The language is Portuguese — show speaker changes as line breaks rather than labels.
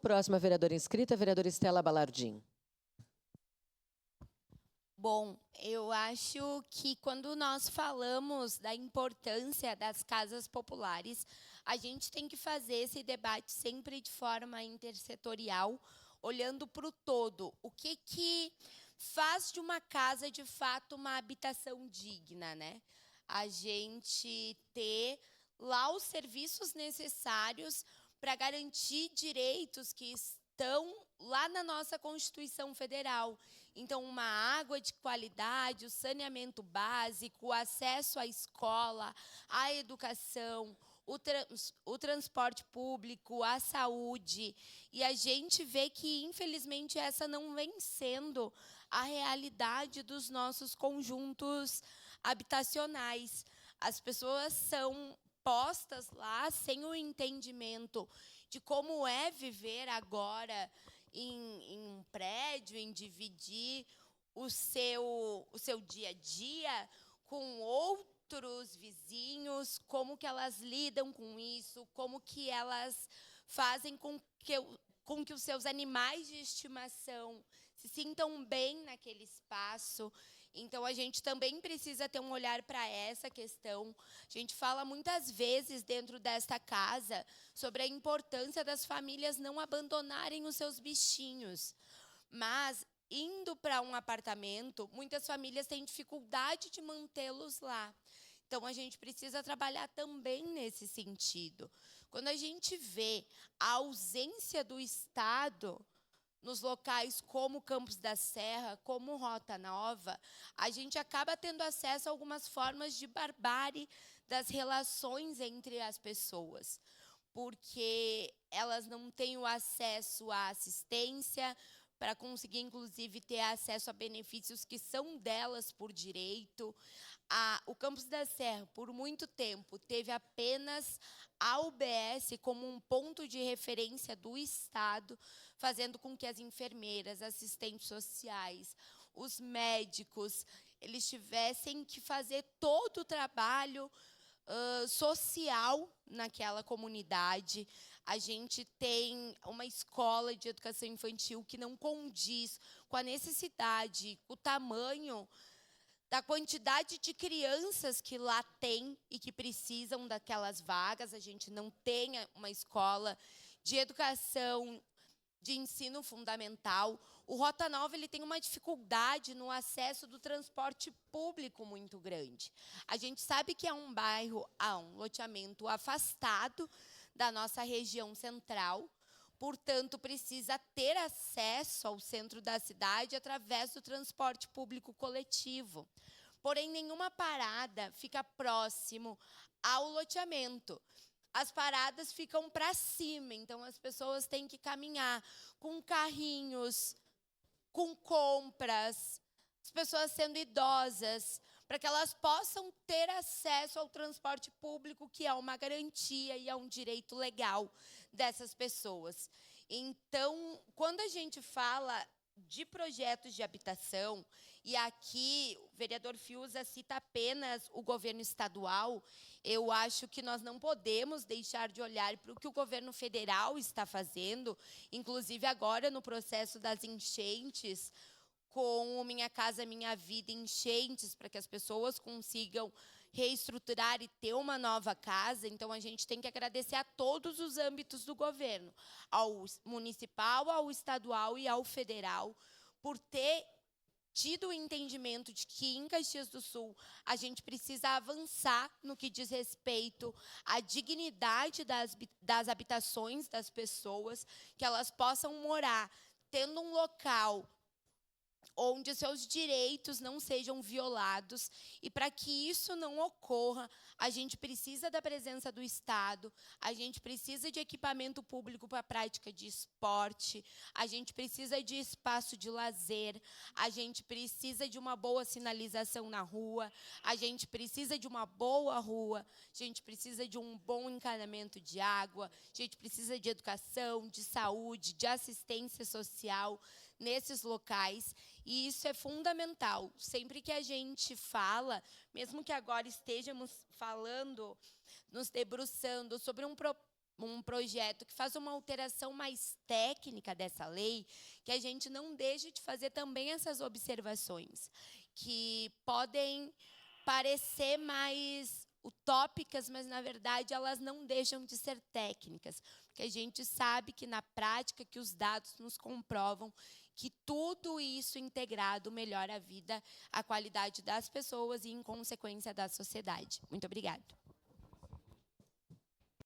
Próxima vereadora inscrita, a vereadora Estela Balardim.
Bom, eu acho que quando nós falamos da importância das casas populares, a gente tem que fazer esse debate sempre de forma intersetorial, olhando para o todo. O que faz de uma casa, de fato, uma habitação digna, né? A gente ter lá os serviços necessários para garantir direitos que estão lá na nossa Constituição Federal. Então, uma água de qualidade, o saneamento básico, o acesso à escola, à educação, o transporte público, a saúde. E a gente vê que, infelizmente, essa não vem sendo a realidade dos nossos conjuntos habitacionais. As pessoas são postas lá sem o entendimento de como é viver agora em um prédio, em dividir o seu dia a dia com outros vizinhos, como que elas lidam com isso, como que elas fazem com que os seus animais de estimação se sintam bem naquele espaço. Então, a gente também precisa ter um olhar para essa questão. A gente fala muitas vezes dentro desta casa sobre a importância das famílias não abandonarem os seus bichinhos. Mas, indo para um apartamento, muitas famílias têm dificuldade de mantê-los lá. Então, a gente precisa trabalhar também nesse sentido. Quando a gente vê a ausência do Estado nos locais como Campos da Serra, como Rota Nova, a gente acaba tendo acesso a algumas formas de barbárie das relações entre as pessoas, porque elas não têm o acesso à assistência, para conseguir, inclusive, ter acesso a benefícios que são delas por direito. O Campos da Serra, por muito tempo, teve apenas a UBS como um ponto de referência do Estado, fazendo com que as enfermeiras, assistentes sociais, os médicos, eles tivessem que fazer todo o trabalho social naquela comunidade. A gente tem uma escola de educação infantil que não condiz com a necessidade, com o tamanho da quantidade de crianças que lá tem e que precisam daquelas vagas. A gente não tem uma escola de educação de ensino fundamental. O Rota Nova ele tem uma dificuldade no acesso do transporte público muito grande. A gente sabe que é um bairro, um loteamento afastado da nossa região central, portanto, precisa ter acesso ao centro da cidade através do transporte público coletivo. Porém, nenhuma parada fica próximo ao loteamento. As paradas ficam para cima, então as pessoas têm que caminhar com carrinhos, com compras, as pessoas sendo idosas, para que elas possam ter acesso ao transporte público, que é uma garantia e é um direito legal dessas pessoas. Então, quando a gente fala de projetos de habitação, e aqui o vereador Fiuza cita apenas o governo estadual, eu acho que nós não podemos deixar de olhar para o que o governo federal está fazendo, inclusive agora no processo das enchentes, com o Minha Casa Minha Vida enchentes, para que as pessoas consigam reestruturar e ter uma nova casa. Então, a gente tem que agradecer a todos os âmbitos do governo, ao municipal, ao estadual e ao federal, por ter tido o entendimento de que em Caxias do Sul a gente precisa avançar no que diz respeito à dignidade das habitações das pessoas, que elas possam morar tendo um local onde seus direitos não sejam violados. E para que isso não ocorra, a gente precisa da presença do Estado, a gente precisa de equipamento público para a prática de esporte, a gente precisa de espaço de lazer, a gente precisa de uma boa sinalização na rua, a gente precisa de uma boa rua, a gente precisa de um bom encanamento de água, a gente precisa de educação, de saúde, de assistência social nesses locais. E isso é fundamental. Sempre que a gente fala, mesmo que agora estejamos falando, nos debruçando sobre um um projeto que faz uma alteração mais técnica dessa lei, que a gente não deixe de fazer também essas observações, que podem parecer mais utópicas, mas, na verdade, elas não deixam de ser técnicas, porque a gente sabe que, na prática, que os dados nos comprovam que tudo isso integrado melhora a vida, a qualidade das pessoas e, em consequência, da sociedade. Muito obrigada.